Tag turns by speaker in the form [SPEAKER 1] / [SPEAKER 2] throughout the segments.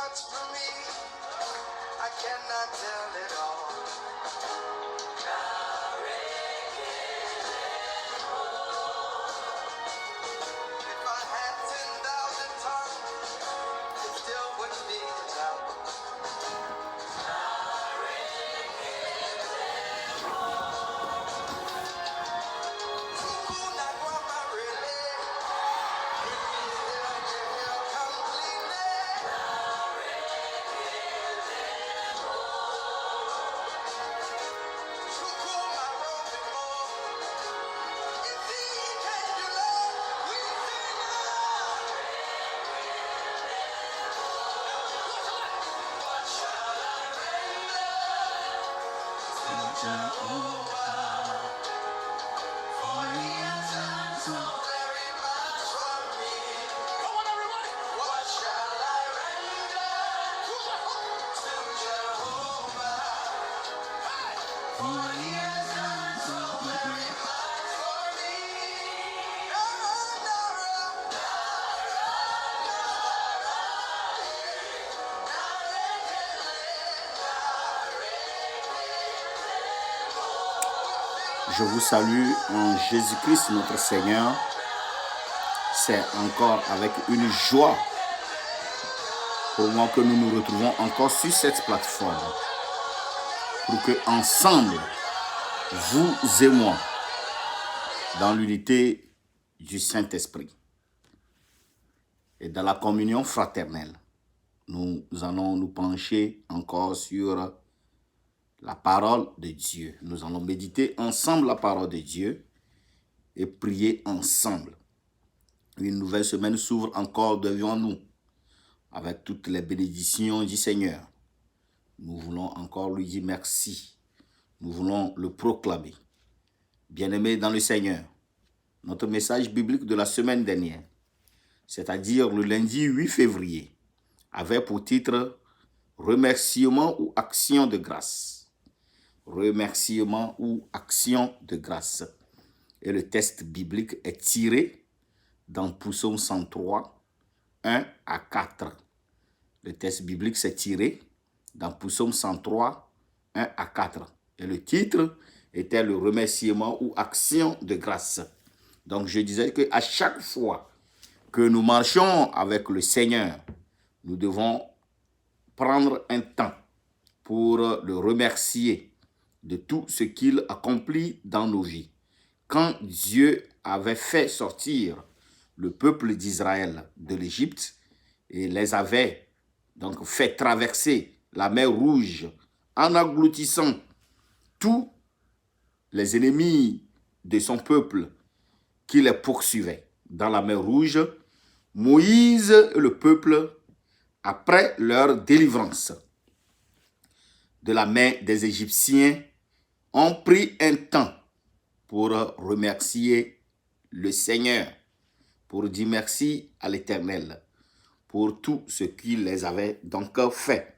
[SPEAKER 1] thoughts for me, I cannot tell it all. If I had 10,000 tongues, it still wouldn't be enough. Tukuna kwa marele,
[SPEAKER 2] Je vous salue en Jésus-Christ notre Seigneur. C'est encore avec une joie pour moi que nous nous retrouvons encore sur cette plateforme pour que ensemble, vous et moi, dans l'unité du Saint-Esprit et dans la communion fraternelle, nous allons nous pencher encore sur la parole de Dieu. Nous allons méditer ensemble la parole de Dieu et prier ensemble. Une nouvelle semaine s'ouvre encore devant nous avec toutes les bénédictions du Seigneur. Nous voulons encore lui dire merci. Nous voulons le proclamer. Bien-aimés dans le Seigneur, notre message biblique de la semaine dernière, c'est-à-dire le lundi 8 février, avait pour titre « Remerciement ou action de grâce ». Remerciement ou action de grâce. Et le texte biblique est tiré dans Psaume 103, 1 à 4. Le texte biblique s'est tiré dans Psaume 103, 1 à 4. Et le titre était le remerciement ou action de grâce. Donc je disais qu'à chaque fois que nous marchons avec le Seigneur, nous devons prendre un temps pour le remercier de tout ce qu'il accomplit dans nos vies. Quand Dieu avait fait sortir le peuple d'Israël de l'Égypte et les avait donc fait traverser la mer Rouge en agglutissant tous les ennemis de son peuple qui les poursuivaient dans la mer Rouge, Moïse et le peuple, après leur délivrance de la main des Égyptiens, ont pris un temps pour remercier le Seigneur, pour dire merci à l'Éternel, pour tout ce qu'il les avait donc fait.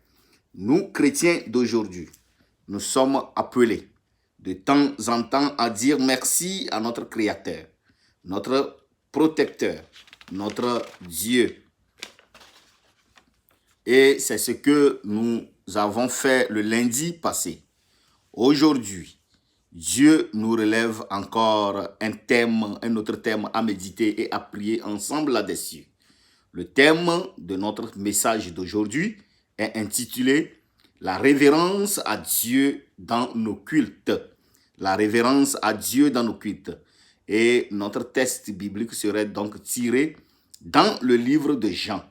[SPEAKER 2] Nous, chrétiens d'aujourd'hui, nous sommes appelés de temps en temps à dire merci à notre Créateur, notre protecteur, notre Dieu. Et c'est ce que nous avons fait le lundi passé. Aujourd'hui, Dieu nous relève encore un autre thème à méditer et à prier ensemble là-dessus. Le thème de notre message d'aujourd'hui est intitulé « La révérence à Dieu dans nos cultes ». La révérence à Dieu dans nos cultes. Et notre texte biblique serait donc tiré dans le livre de Jean.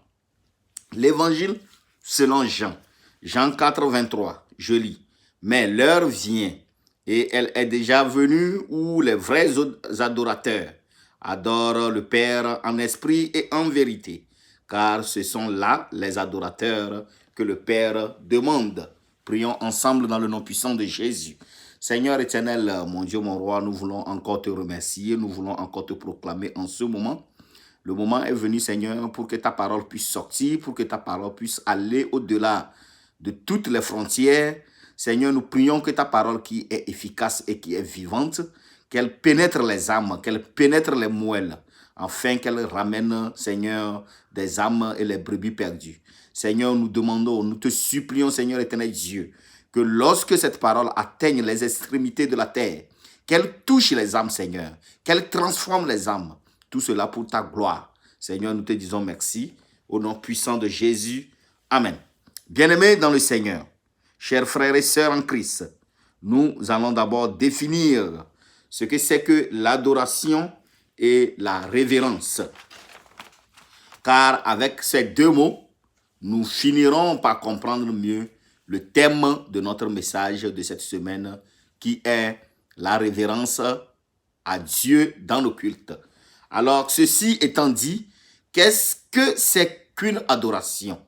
[SPEAKER 2] L'évangile selon Jean. Jean 4, 23, je lis. « Mais l'heure vient, et elle est déjà venue, où les vrais adorateurs adorent le Père en esprit et en vérité, car ce sont là les adorateurs que le Père demande. » Prions ensemble dans le nom puissant de Jésus. Seigneur éternel, mon Dieu, mon roi, nous voulons encore te remercier, nous voulons encore te proclamer en ce moment. Le moment est venu, Seigneur, pour que ta parole puisse sortir, pour que ta parole puisse aller au-delà de toutes les frontières. Seigneur, nous prions que ta parole qui est efficace et qui est vivante, qu'elle pénètre les âmes, qu'elle pénètre les moelles, afin qu'elle ramène, Seigneur, des âmes et les brebis perdues. Seigneur, nous demandons, nous te supplions, Seigneur éternel Dieu, que lorsque cette parole atteigne les extrémités de la terre, qu'elle touche les âmes, Seigneur, qu'elle transforme les âmes, tout cela pour ta gloire. Seigneur, nous te disons merci, au nom puissant de Jésus. Amen. Bien-aimés dans le Seigneur, chers frères et sœurs en Christ, nous allons d'abord définir ce que c'est que l'adoration et la révérence. Car avec ces deux mots, nous finirons par comprendre mieux le thème de notre message de cette semaine qui est la révérence à Dieu dans le culte. Alors, ceci étant dit, qu'est-ce que c'est qu'une adoration?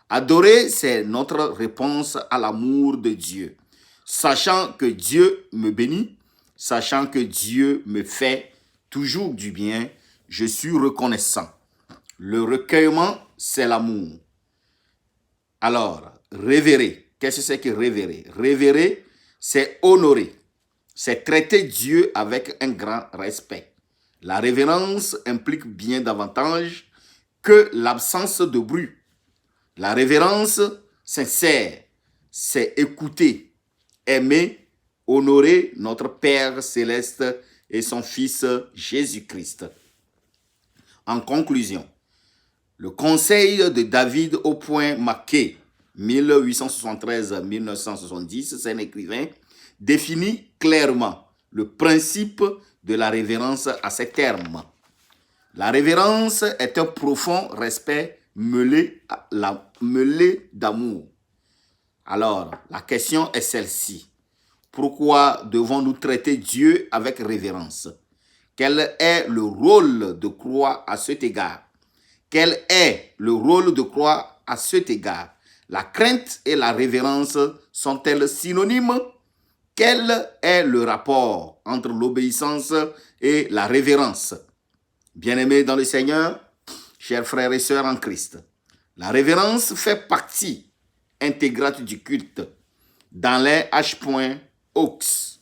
[SPEAKER 2] Adorer, c'est notre réponse à l'amour de Dieu. Sachant que Dieu me bénit, sachant que Dieu me fait toujours du bien, je suis reconnaissant. Le recueillement, c'est l'amour. Alors, révérer, qu'est-ce que c'est que révérer? Révérer, c'est honorer, c'est traiter Dieu avec un grand respect. La révérence implique bien davantage que l'absence de bruit. La révérence sincère, c'est écouter, aimer, honorer notre Père céleste et son Fils Jésus-Christ. En conclusion, le conseil de David au point marqué 1873-1970, c'est un écrivain, définit clairement le principe de la révérence à ces termes. La révérence est un profond respect mêlé d'amour. Alors, la question est celle-ci. Pourquoi devons-nous traiter Dieu avec révérence? Quel est le rôle de croix à cet égard? Quel est le rôle de croix à cet égard? La crainte et la révérence sont-elles synonymes? Quel est le rapport entre l'obéissance et la révérence? Bien-aimés dans le Seigneur, chers frères et sœurs en Christ, la révérence fait partie intégrante du culte. Dans les H. Oaks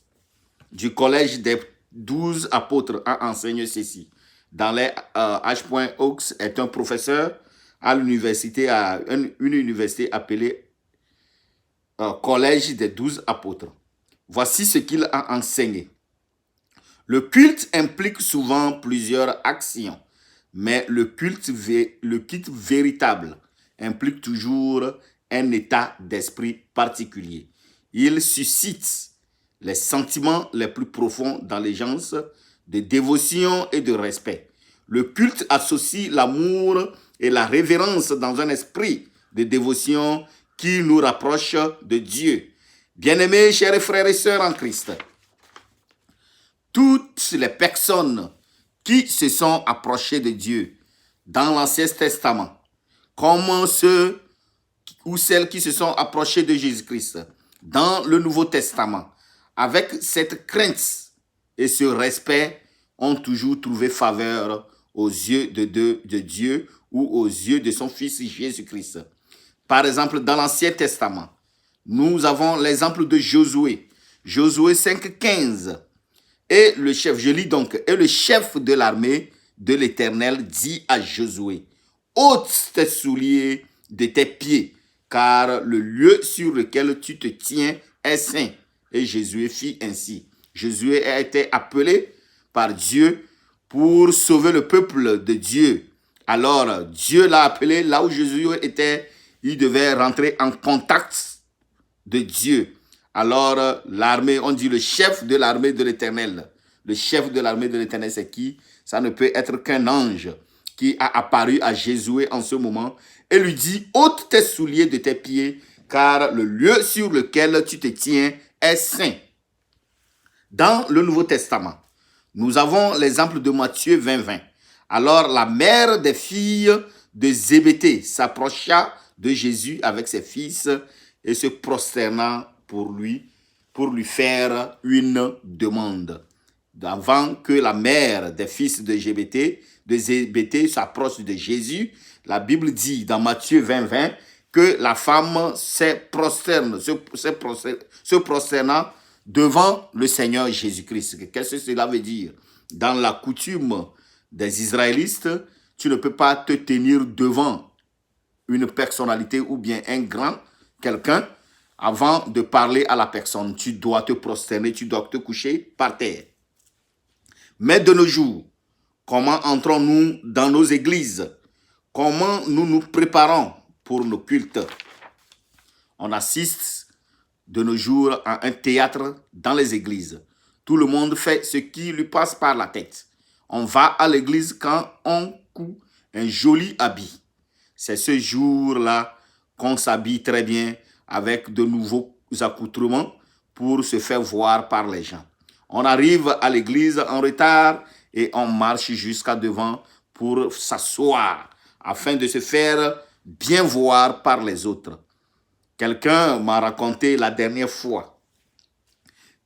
[SPEAKER 2] du Collège des 12 apôtres a enseigné ceci. Dans les H. Oaks est un professeur à l'université, une université appelée Collège des 12 apôtres. Voici ce qu'il a enseigné. Le culte implique souvent plusieurs actions, mais le culte véritable implique toujours un état d'esprit particulier. Il suscite les sentiments les plus profonds dans les gens de dévotion et de respect. Le culte associe l'amour et la révérence dans un esprit de dévotion qui nous rapproche de Dieu. Bien-aimés, chers frères et sœurs en Christ, toutes les personnes qui se sont approchées de Dieu dans l'Ancien Testament, comme ceux ou celles qui se sont approchées de Jésus-Christ dans le Nouveau Testament, avec cette crainte et ce respect, ont toujours trouvé faveur aux yeux de Dieu ou aux yeux de son Fils Jésus-Christ. Par exemple, dans l'Ancien Testament, nous avons l'exemple de Josué. Josué 5,15. Et le chef, je lis donc, et le chef de l'armée de l'Éternel dit à Josué, ôte tes souliers de tes pieds, car le lieu sur lequel tu te tiens est saint. Et Josué fit ainsi. Josué a été appelé par Dieu pour sauver le peuple de Dieu. Alors, Dieu l'a appelé là où Josué était, il devait rentrer en contact de Dieu. Alors, l'armée, on dit le chef de l'armée de l'Éternel. Le chef de l'armée de l'Éternel, c'est qui? Ça ne peut être qu'un ange qui a apparu à Josué en ce moment et lui dit, ôte tes souliers de tes pieds, car le lieu sur lequel tu te tiens est saint. Dans le Nouveau Testament, nous avons l'exemple de Matthieu 20:20. Alors, la mère des filles de Zébédée s'approcha de Jésus avec ses fils et se prosternant pour lui faire une demande. Avant que la mère des fils de Zébédée s'approche de Jésus, la Bible dit dans Matthieu 20:20 que la femme se prosternant devant le Seigneur Jésus-Christ. Qu'est-ce que cela veut dire? Dans la coutume des Israélites, tu ne peux pas te tenir devant une personnalité ou bien un grand, quelqu'un, avant de parler à la personne. Tu dois te prosterner, tu dois te coucher par terre. Mais de nos jours, comment entrons-nous dans nos églises? Comment nous nous préparons pour nos cultes? On assiste de nos jours à un théâtre dans les églises. Tout le monde fait ce qui lui passe par la tête. On va à l'église quand on coud un joli habit. C'est ce jour-là qu'on s'habille très bien avec de nouveaux accoutrements pour se faire voir par les gens. On arrive à l'église en retard et on marche jusqu'à devant pour s'asseoir afin de se faire bien voir par les autres. Quelqu'un m'a raconté la dernière fois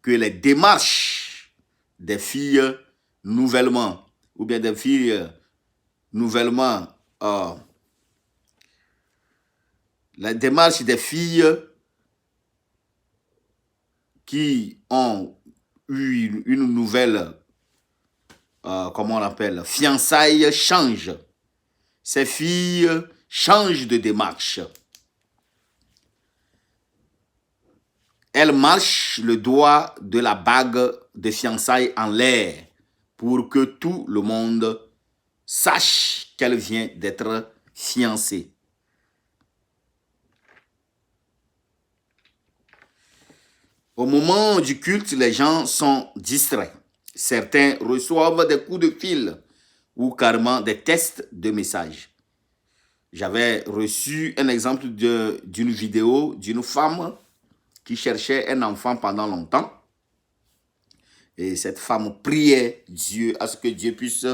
[SPEAKER 2] que les démarches des filles nouvellement, ou bien des filles nouvellement, la démarche des filles qui ont eu une nouvelle, comment on appelle, fiançailles change. Ces filles changent de démarche. Elles marchent le doigt de la bague de fiançailles en l'air pour que tout le monde sache qu'elle vient d'être fiancée. Au moment du culte, les gens sont distraits. Certains reçoivent des coups de fil ou carrément des tests de messages. J'avais reçu un exemple d'une vidéo d'une femme qui cherchait un enfant pendant longtemps. Et cette femme priait Dieu à ce que Dieu puisse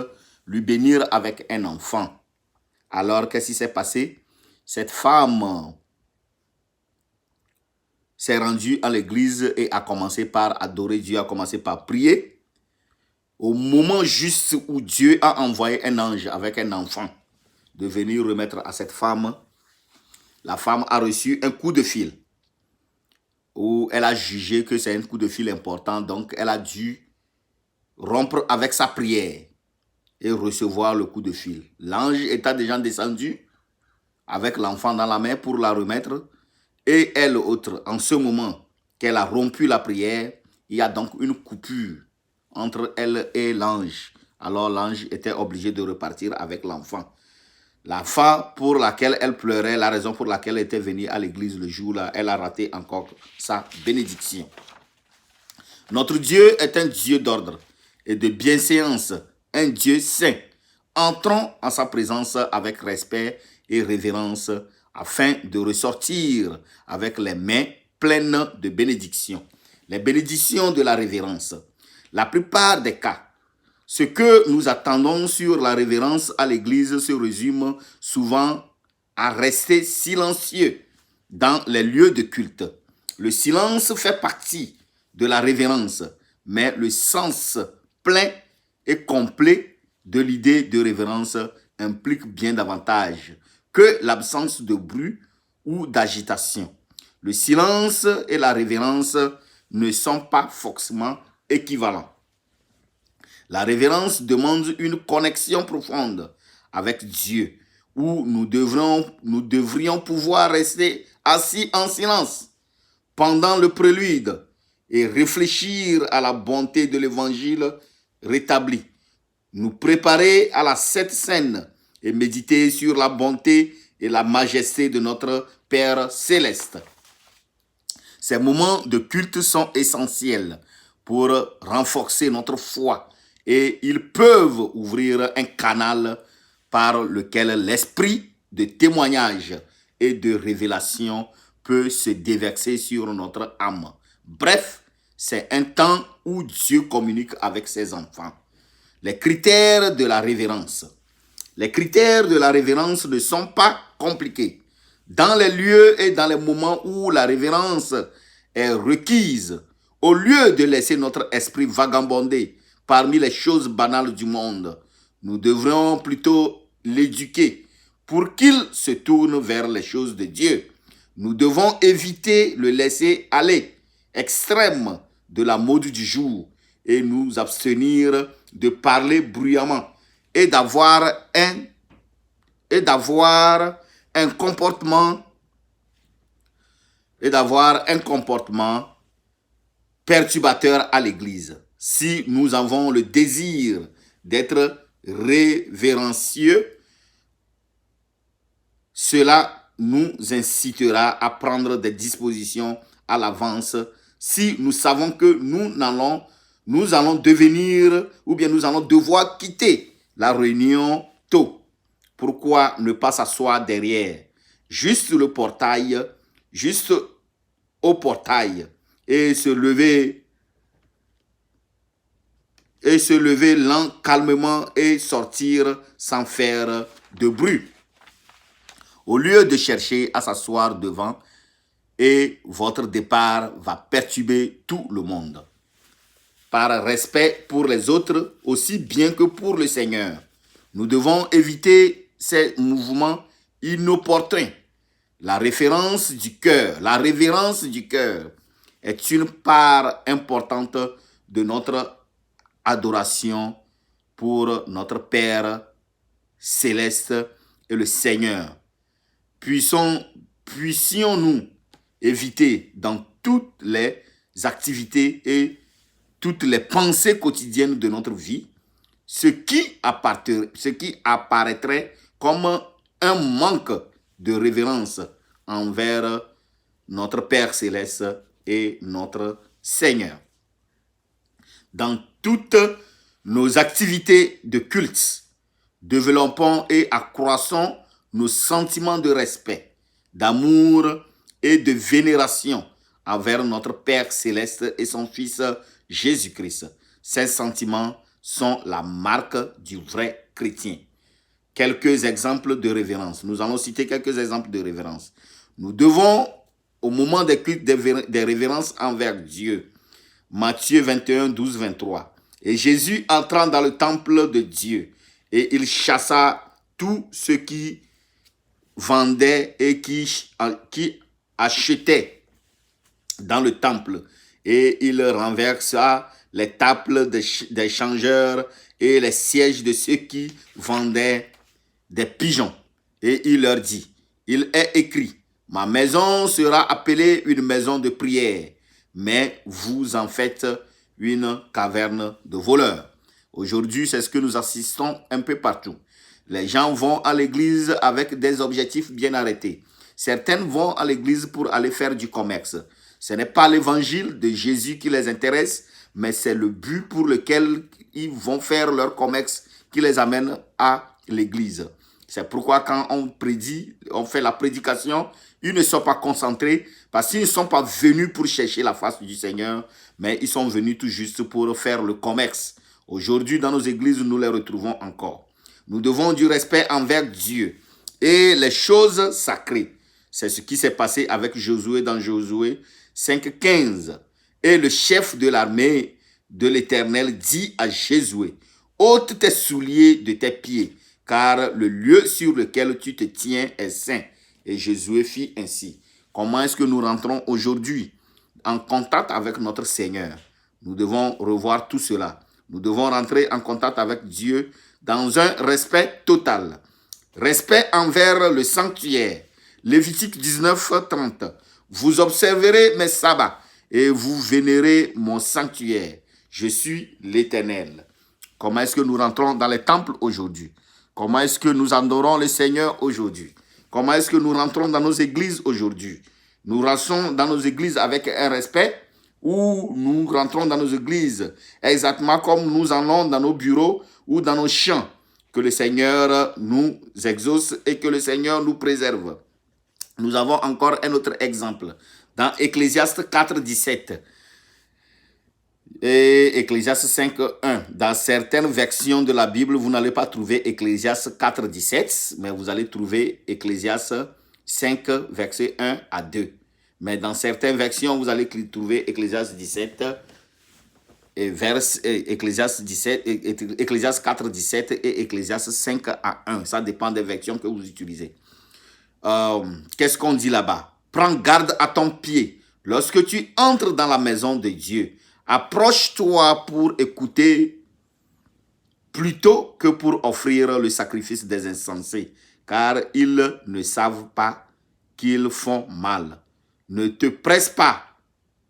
[SPEAKER 2] lui bénir avec un enfant. Alors, qu'est-ce qui s'est passé? Cette femme s'est rendue à l'église et a commencé par adorer Dieu, a commencé par prier. Au moment juste où Dieu a envoyé un ange avec un enfant de venir remettre à cette femme, la femme a reçu un coup de fil où elle a jugé que c'est un coup de fil important, donc elle a dû rompre avec sa prière et recevoir le coup de fil. L'ange était déjà descendu avec l'enfant dans la main pour la remettre. Et elle, autre, en ce moment qu'elle a rompu la prière, il y a donc une coupure entre elle et l'ange. Alors l'ange était obligé de repartir avec l'enfant. La femme pour laquelle elle pleurait, la raison pour laquelle elle était venue à l'église le jour-là, elle a raté encore sa bénédiction. Notre Dieu est un Dieu d'ordre et de bienséance, un Dieu saint. Entrons en sa présence avec respect et révérence afin de ressortir avec les mains pleines de bénédictions. Les bénédictions de la révérence. La plupart des cas, ce que nous attendons sur la révérence à l'église se résume souvent à rester silencieux dans les lieux de culte. Le silence fait partie de la révérence, mais le sens plein et complet de l'idée de révérence implique bien davantage que l'absence de bruit ou d'agitation. Le silence et la révérence ne sont pas forcément équivalents. La révérence demande une connexion profonde avec Dieu, où nous devrions pouvoir rester assis en silence pendant le prélude et réfléchir à la bonté de l'évangile rétabli, nous préparer à la Sainte Seine et méditer sur la bonté et la majesté de notre Père céleste. Ces moments de culte sont essentiels pour renforcer notre foi et ils peuvent ouvrir un canal par lequel l'esprit de témoignage et de révélation peut se déverser sur notre âme. Bref, c'est un temps où Dieu communique avec ses enfants. Les critères de la révérence. Les critères de la révérence ne sont pas compliqués. Dans les lieux et dans les moments où la révérence est requise, au lieu de laisser notre esprit vagabonder parmi les choses banales du monde, nous devrions plutôt l'éduquer pour qu'il se tourne vers les choses de Dieu. Nous devons éviter le laisser aller extrême de la mode du jour et nous abstenir de parler bruyamment et d'avoir un comportement perturbateur à l'église. Si nous avons le désir d'être révérencieux, cela nous incitera à prendre des dispositions à l'avance. Si nous savons que nous allons devenir ou bien nous allons devoir quitter la réunion tôt, pourquoi ne pas s'asseoir derrière, juste le portail, juste au portail et se lever calmement et sortir sans faire de bruit. Au lieu de chercher à s'asseoir devant, et votre départ va perturber tout le monde. Par respect pour les autres, aussi bien que pour le Seigneur, nous devons éviter ces mouvements inopportuns. La révérence du cœur est une part importante de notre adoration pour notre Père céleste et le Seigneur. Puissions-nous éviter dans toutes les activités et toutes les pensées quotidiennes de notre vie ce qui apparaîtrait comme un manque de révérence envers notre Père céleste et notre Seigneur. Dans toutes nos activités de culte, développons et accroissons nos sentiments de respect, d'amour et de vénération envers notre Père céleste et son Fils Jésus-Christ. Ces sentiments sont la marque du vrai chrétien. Quelques exemples de révérence. Nous allons citer quelques exemples de révérence. Nous devons, au moment des cultes, des révérences envers Dieu. Matthieu 21, 12, 23. Et Jésus entrant dans le temple de Dieu, et il chassa tous ceux qui vendaient et qui achetaient dans le temple. Et il renversa les tables des changeurs et les sièges de ceux qui vendaient des pigeons. Et il leur dit, il est écrit, ma maison sera appelée une maison de prière, mais vous en faites une caverne de voleurs. Aujourd'hui, c'est ce que nous assistons un peu partout. Les gens vont à l'église avec des objectifs bien arrêtés. Certaines vont à l'église pour aller faire du commerce. Ce n'est pas l'évangile de Jésus qui les intéresse, mais c'est le but pour lequel ils vont faire leur commerce qui les amène à l'église. C'est pourquoi quand on fait la prédication, ils ne sont pas concentrés parce qu'ils ne sont pas venus pour chercher la face du Seigneur, mais ils sont venus tout juste pour faire le commerce. Aujourd'hui, dans nos églises, nous les retrouvons encore. Nous devons du respect envers Dieu et les choses sacrées. C'est ce qui s'est passé avec Josué dans Josué 5,15. Et le chef de l'armée de l'Éternel dit à Josué, ôte tes souliers de tes pieds, car le lieu sur lequel tu te tiens est saint. Et Josué fit ainsi. Comment est-ce que nous rentrons aujourd'hui en contact avec notre Seigneur? Nous devons revoir tout cela. Nous devons rentrer en contact avec Dieu dans un respect total. Respect envers le sanctuaire. Lévitique 19, 30. Vous observerez mes sabbats et vous vénérez mon sanctuaire. Je suis l'Éternel. Comment est-ce que nous rentrons dans les temples aujourd'hui? Comment est-ce que nous adorons le Seigneur aujourd'hui? Comment est-ce que nous rentrons dans nos églises aujourd'hui? Nous rentrons dans nos églises avec un respect ou nous rentrons dans nos églises exactement comme nous allons dans nos bureaux ou dans nos champs? Que le Seigneur nous exauce et que le Seigneur nous préserve. Nous avons encore un autre exemple. Dans Ecclésiaste 4, 17 et Ecclésiaste 5, 1. Dans certaines versions de la Bible, vous n'allez pas trouver Ecclésiaste 4, 17, mais vous allez trouver Ecclésiaste 5, verset 1 à 2. Mais dans certaines versions, vous allez trouver Ecclésiaste 17 Ecclésiaste 4, 17 et Ecclésiaste 5 à 1. Ça dépend des versions que vous utilisez. Qu'est-ce qu'on dit là-bas? Prends garde à ton pied lorsque tu entres dans la maison de Dieu. Approche-toi pour écouter plutôt que pour offrir le sacrifice des insensés, car ils ne savent pas qu'ils font mal. Ne te presse pas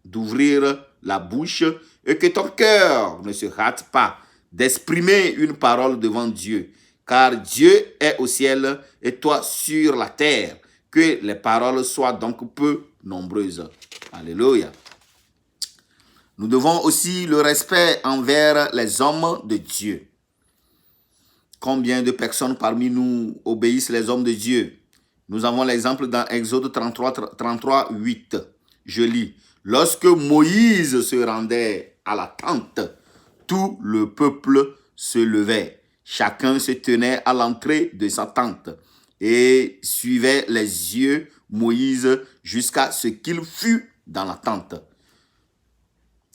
[SPEAKER 2] d'ouvrir la bouche et que ton cœur ne se hâte pas d'exprimer une parole devant Dieu, car Dieu est au ciel et toi sur la terre. Que les paroles soient donc peu nombreuses. Alléluia. Nous devons aussi le respect envers les hommes de Dieu. Combien de personnes parmi nous obéissent les hommes de Dieu? Nous avons l'exemple dans Exode 33, 8. Je lis. Lorsque Moïse se rendait à la tente, tout le peuple se levait. Chacun se tenait à l'entrée de sa tente et suivait les yeux Moïse jusqu'à ce qu'il fût dans la tente.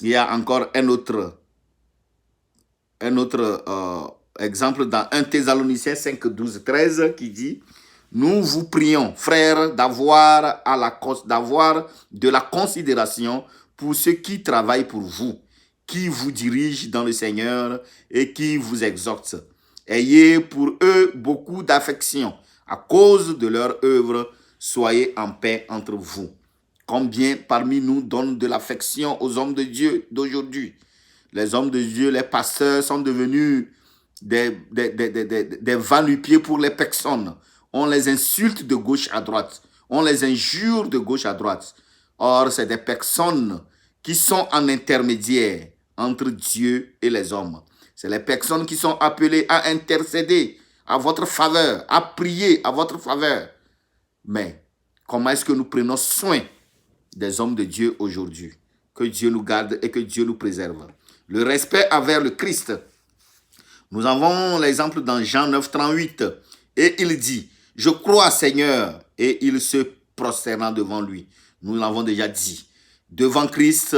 [SPEAKER 2] Il y a encore un autre exemple dans 1 Thessaloniciens 5, 12, 13 qui dit « Nous vous prions, frères, d'avoir de la considération pour ceux qui travaillent pour vous, qui vous dirigent dans le Seigneur et qui vous exhortent. Ayez pour eux beaucoup d'affection. À cause de leur œuvre, soyez en paix entre vous. » Combien parmi nous donnent de l'affection aux hommes de Dieu d'aujourd'hui? Les hommes de Dieu, les pasteurs sont devenus des va-nu-pieds pour les personnes. On les insulte de gauche à droite. On les injure de gauche à droite. Or, c'est des personnes qui sont en intermédiaire entre Dieu et les hommes. C'est les personnes qui sont appelées à intercéder à votre faveur, à prier à votre faveur. Mais comment est-ce que nous prenons soin des hommes de Dieu aujourd'hui? Que Dieu nous garde et que Dieu nous préserve. Le respect envers le Christ. Nous avons l'exemple dans Jean 9, 38. Et il dit, « Je crois, Seigneur. » Et il se prosternant devant lui. Nous l'avons déjà dit. Devant Christ,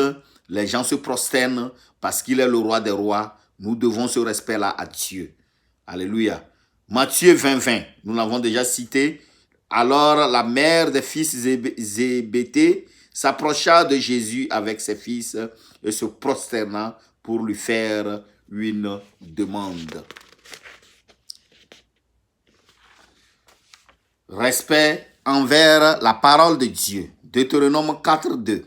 [SPEAKER 2] les gens se prosternent parce qu'il est le roi des rois. Nous devons ce respect-là à Dieu. Alléluia. Matthieu 20, 20. Nous l'avons déjà cité. Alors la mère des fils Zébédée s'approcha de Jésus avec ses fils et se prosterna pour lui faire une demande. Respect envers la parole de Dieu. Deutéronome 4, 2.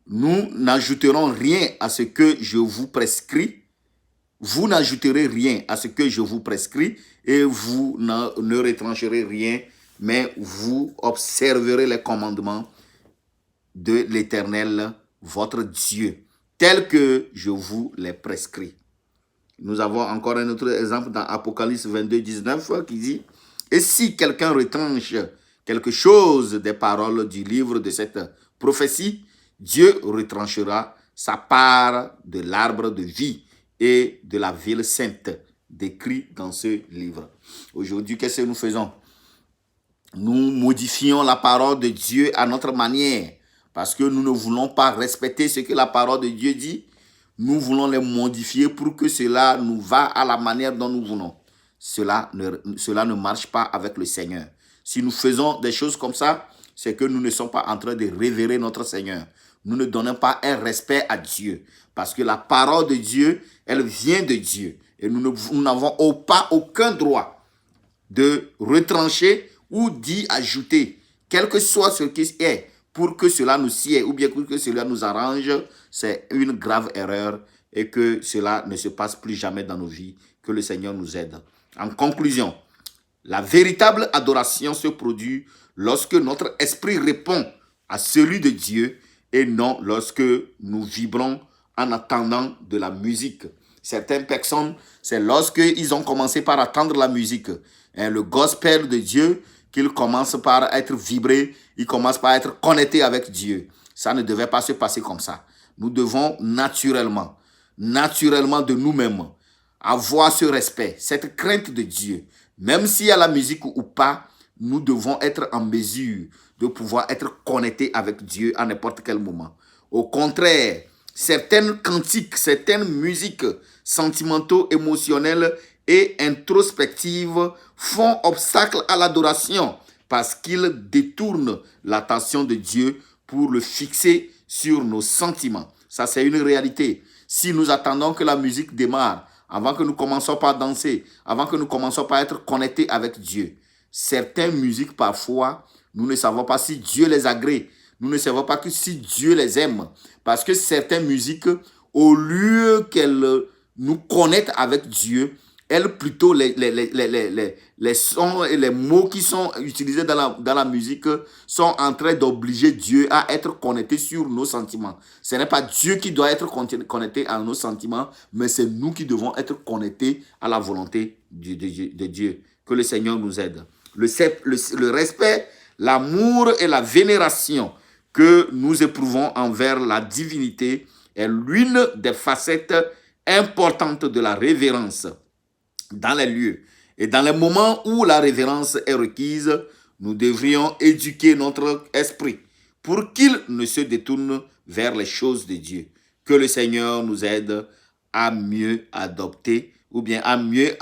[SPEAKER 2] Nous n'ajouterons rien à ce que je vous prescris. Vous n'ajouterez rien à ce que je vous prescris et vous ne retrancherez rien, mais vous observerez les commandements de l'Éternel, votre Dieu, tels que je vous les prescris. Nous avons encore un autre exemple dans Apocalypse 22, 19 qui dit « Et si quelqu'un retranche quelque chose des paroles du livre de cette prophétie, Dieu retranchera sa part de l'arbre de vie et de la ville sainte, décrit dans ce livre. » Aujourd'hui, qu'est-ce que nous faisons? Nous modifions la parole de Dieu à notre manière parce que nous ne voulons pas respecter ce que la parole de Dieu dit. Nous voulons les modifier pour que cela nous va à la manière dont nous voulons. Cela ne marche pas avec le Seigneur. Si nous faisons des choses comme ça, c'est que nous ne sommes pas en train de révérer notre Seigneur. Nous ne donnons pas un respect à Dieu. Parce que la parole de Dieu, elle vient de Dieu. Et nous n'avons pas aucun droit de retrancher ou d'y ajouter, quel que soit ce qui est, pour que cela nous sied ou bien pour que cela nous arrange. C'est une grave erreur et que cela ne se passe plus jamais dans nos vies. Que le Seigneur nous aide. En conclusion, la véritable adoration se produit lorsque notre esprit répond à celui de Dieu et non lorsque nous vibrons en attendant de la musique. Certaines personnes, c'est lorsqu'ils ont commencé par attendre la musique, le gospel de Dieu, qu'ils commencent par être vibrés, ils commencent par être connectés avec Dieu. Ça ne devait pas se passer comme ça. Nous devons naturellement de nous-mêmes, avoir ce respect, cette crainte de Dieu. Même s'il y a la musique ou pas, nous devons être en mesure de pouvoir être connectés avec Dieu à n'importe quel moment. Au contraire, certaines cantiques, certaines musiques sentimentaux, émotionnelles et introspectives font obstacle à l'adoration parce qu'ils détournent l'attention de Dieu pour le fixer sur nos sentiments. Ça, c'est une réalité. Si nous attendons que la musique démarre avant que nous commençons par danser, avant que nous commençons par être connectés avec Dieu. Certaines musiques, parfois, nous ne savons pas si Dieu les agrée. Nous ne savons pas que si Dieu les aime. Parce que certaines musiques, au lieu qu'elles nous connectent avec Dieu, elles plutôt, les sons et les mots qui sont utilisés dans la musique sont en train d'obliger Dieu à être connecté sur nos sentiments. Ce n'est pas Dieu qui doit être connecté à nos sentiments, mais c'est nous qui devons être connectés à la volonté de Dieu. Que le Seigneur nous aide. Le respect, l'amour et la vénération que nous éprouvons envers la divinité est l'une des facettes importantes de la révérence. Dans les lieux et dans les moments où la révérence est requise, nous devrions éduquer notre esprit pour qu'il ne se détourne vers les choses de Dieu. Que le Seigneur nous aide à mieux adopter ou bien à mieux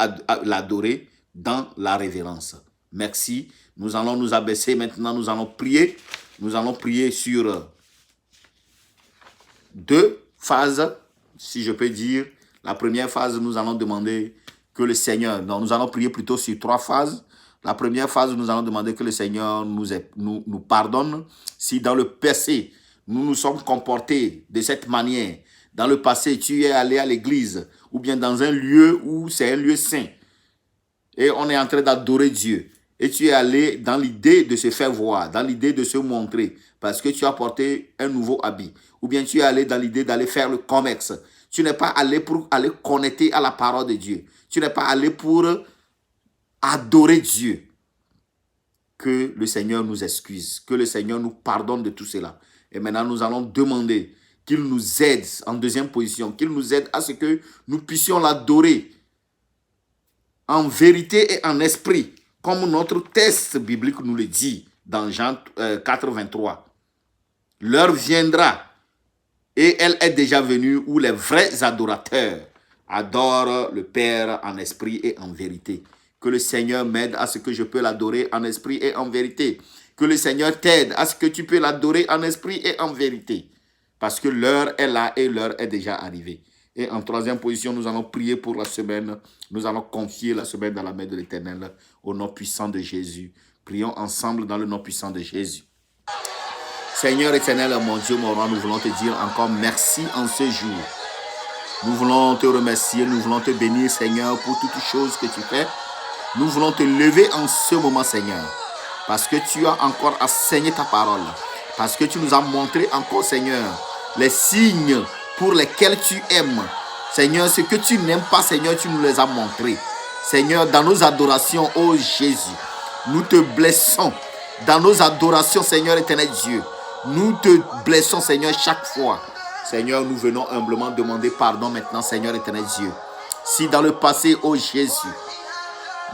[SPEAKER 2] l'adorer dans la révérence. Merci. Nous allons nous abaisser maintenant, nous allons prier. Nous allons prier sur 2 phases, si je peux dire. La première phase, nous allons demander que le Seigneur, non, nous allons prier plutôt sur 3 phases. La première phase, nous allons demander que le Seigneur nous pardonne si dans le passé, nous nous sommes comportés de cette manière. Dans le passé, tu es allé à l'église ou bien dans un lieu où c'est un lieu saint et on est en train d'adorer Dieu. Et tu es allé dans l'idée de se faire voir, dans l'idée de se montrer, parce que tu as porté un nouveau habit. Ou bien tu es allé dans l'idée d'aller faire le commerce. Tu n'es pas allé pour aller connecter à la parole de Dieu. Tu n'es pas allé pour adorer Dieu. Que le Seigneur nous excuse, que le Seigneur nous pardonne de tout cela. Et maintenant, nous allons demander qu'il nous aide, en deuxième position, qu'il nous aide à ce que nous puissions l'adorer en vérité et en esprit, comme notre texte biblique nous le dit dans Jean 4, 23. L'heure viendra, et elle est déjà venue, où les vrais adorateurs adorent le Père en esprit et en vérité. Que le Seigneur m'aide à ce que je peux l'adorer en esprit et en vérité. Que le Seigneur t'aide à ce que tu peux l'adorer en esprit et en vérité. Parce que l'heure est là et l'heure est déjà arrivée. Et en troisième position, nous allons prier pour la semaine. Nous allons confier la semaine dans la main de l'Éternel au nom puissant de Jésus. Prions ensemble dans le nom puissant de Jésus. Seigneur éternel, mon Dieu, mon roi, nous voulons te dire encore merci en ce jour. Nous voulons te remercier, nous voulons te bénir, Seigneur, pour toutes choses que tu fais. Nous voulons te lever en ce moment, Seigneur, parce que tu as encore enseigné ta parole, parce que tu nous as montré encore, Seigneur, les signes pour lesquels tu aimes. Seigneur, ce que tu n'aimes pas, Seigneur, tu nous les as montrés. Seigneur, dans nos adorations, ô Jésus, nous te blessons. Dans nos adorations, Seigneur éternel Dieu, nous te blessons, Seigneur, chaque fois. Seigneur, nous venons humblement demander pardon maintenant, Seigneur éternel Dieu. Si dans le passé, ô Jésus,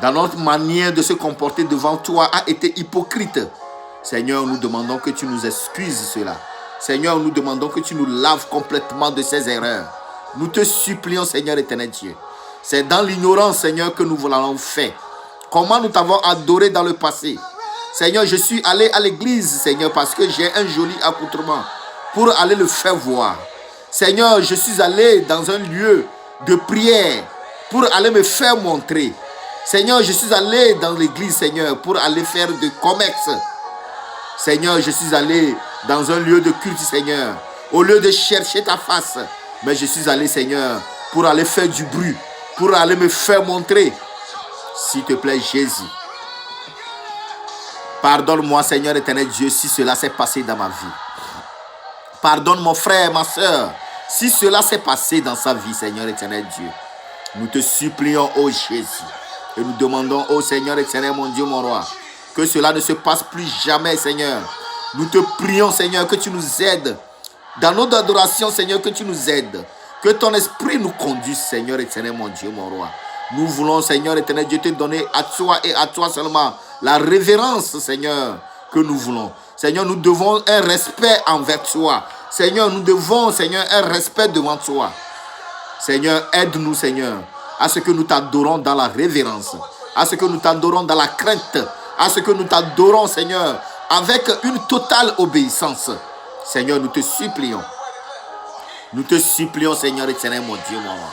[SPEAKER 2] dans notre manière de se comporter devant toi a été hypocrite, Seigneur, nous demandons que tu nous excuses cela. Seigneur, nous demandons que tu nous laves complètement de ces erreurs. Nous te supplions, Seigneur éternel Dieu. C'est dans l'ignorance, Seigneur, que nous l'avons fait. Comment nous t'avons adoré dans le passé. Seigneur, je suis allé à l'église, Seigneur, parce que j'ai un joli accoutrement pour aller le faire voir. Seigneur, je suis allé dans un lieu de prière pour aller me faire montrer. Seigneur, je suis allé dans l'église, Seigneur, pour aller faire du commerce. Seigneur, je suis allé dans un lieu de culte, Seigneur, au lieu de chercher ta face. Mais je suis allé, Seigneur, pour aller faire du bruit, pour aller me faire montrer. S'il te plaît, Jésus, pardonne-moi, Seigneur éternel Dieu, si cela s'est passé dans ma vie. Pardonne mon frère, ma soeur, si cela s'est passé dans sa vie, Seigneur éternel Dieu. Nous te supplions, ô Jésus, et nous demandons, ô Seigneur éternel, mon Dieu, mon roi, que cela ne se passe plus jamais, Seigneur. Nous te prions, Seigneur, que tu nous aides. Dans notre adoration, Seigneur, que tu nous aides. Que ton esprit nous conduise, Seigneur éternel, mon Dieu, mon roi. Nous voulons, Seigneur éternel Dieu, te donner à toi et à toi seulement la révérence, Seigneur, que nous voulons. Seigneur, nous devons un respect envers toi. Seigneur, nous devons, Seigneur, un respect devant toi. Seigneur, aide-nous, Seigneur, à ce que nous t'adorons dans la révérence, à ce que nous t'adorons dans la crainte, à ce que nous t'adorons, Seigneur, avec une totale obéissance. Seigneur, nous te supplions. Nous te supplions, Seigneur éternel, mon Dieu, mon roi.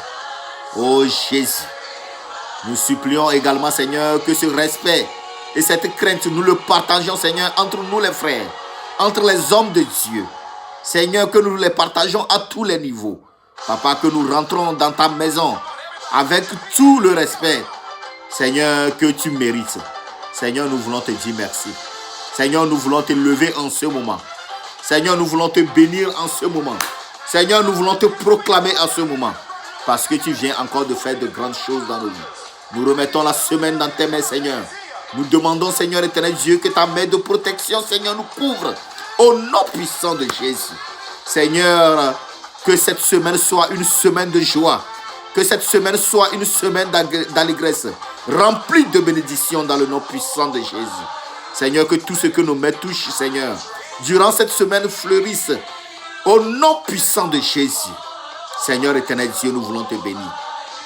[SPEAKER 2] Oh Jésus, nous supplions également, Seigneur, que ce respect et cette crainte, nous le partageons, Seigneur, entre nous les frères, entre les hommes de Dieu. Seigneur, que nous les partageons à tous les niveaux. Papa, que nous rentrons dans ta maison avec tout le respect, Seigneur, que tu mérites. Seigneur, nous voulons te dire merci. Seigneur, nous voulons te lever en ce moment. Seigneur, nous voulons te bénir en ce moment. Seigneur, nous voulons te proclamer en ce moment. Parce que tu viens encore de faire de grandes choses dans nos vies. Nous remettons la semaine dans tes mains, Seigneur. Nous demandons, Seigneur éternel Dieu, que ta main de protection, Seigneur, nous couvre. Au nom puissant de Jésus. Seigneur, que cette semaine soit une semaine de joie. Que cette semaine soit une semaine d'allégresse. Remplie de bénédictions dans le nom puissant de Jésus. Seigneur, que tout ce que nos mains touchent, Seigneur, durant cette semaine fleurisse. Au nom puissant de Jésus. Seigneur éternel Dieu, nous voulons te bénir.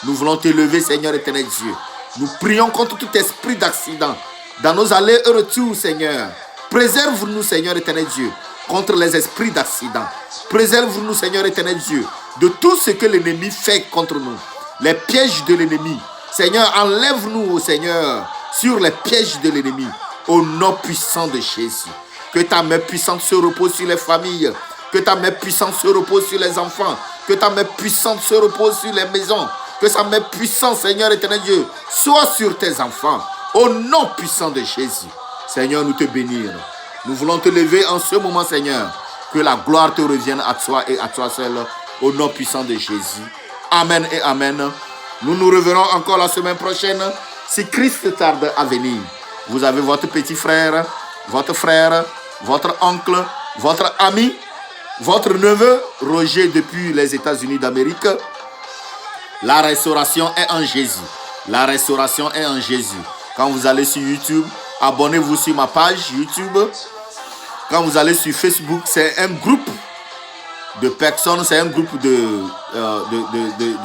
[SPEAKER 2] Nous voulons te lever, Seigneur éternel Dieu. Nous prions contre tout esprit d'accident dans nos allées et retours, Seigneur. Préserve-nous, Seigneur éternel Dieu, contre les esprits d'accident. Préserve-nous, Seigneur éternel Dieu, de tout ce que l'ennemi fait contre nous. Les pièges de l'ennemi. Seigneur, enlève-nous, Seigneur, sur les pièges de l'ennemi. Au nom puissant de Jésus. Que ta main puissante se repose sur les familles. Que ta main puissante se repose sur les enfants. Que ta main puissante se repose sur les maisons. Que sa main puissante, Seigneur éternel Dieu, soit sur tes enfants. Au nom puissant de Jésus. Seigneur, nous te bénir. Nous voulons te lever en ce moment, Seigneur. Que la gloire te revienne à toi et à toi seul. Au nom puissant de Jésus. Amen et amen. Nous nous reverrons encore la semaine prochaine. Si Christ tarde à venir. Vous avez votre petit frère, votre oncle, votre ami, votre neveu, Roger depuis les États-Unis d'Amérique. La restauration est en Jésus. La restauration est en Jésus. Quand vous allez sur YouTube, abonnez-vous sur ma page YouTube. Quand vous allez sur Facebook, c'est un groupe de personnes, c'est un groupe de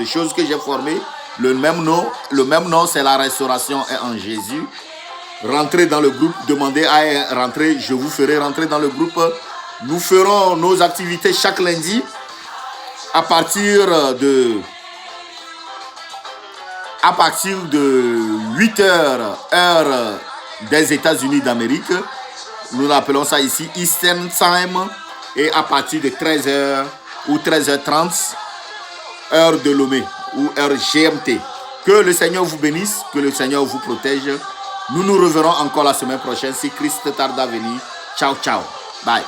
[SPEAKER 2] choses que j'ai formées. Le même nom, c'est la restauration est en Jésus. Rentrez dans le groupe, demandez à rentrer, je vous ferai rentrer dans le groupe. Nous ferons nos activités chaque lundi à partir de 8h, heure des États-Unis d'Amérique. Nous appelons ça ici Eastern Time. Et à partir de 13h ou 13h30, heure de Lomé ou heure GMT. Que le Seigneur vous bénisse, que le Seigneur vous protège. Nous nous reverrons encore la semaine prochaine si Christ tarde à venir. Ciao, ciao. Bye.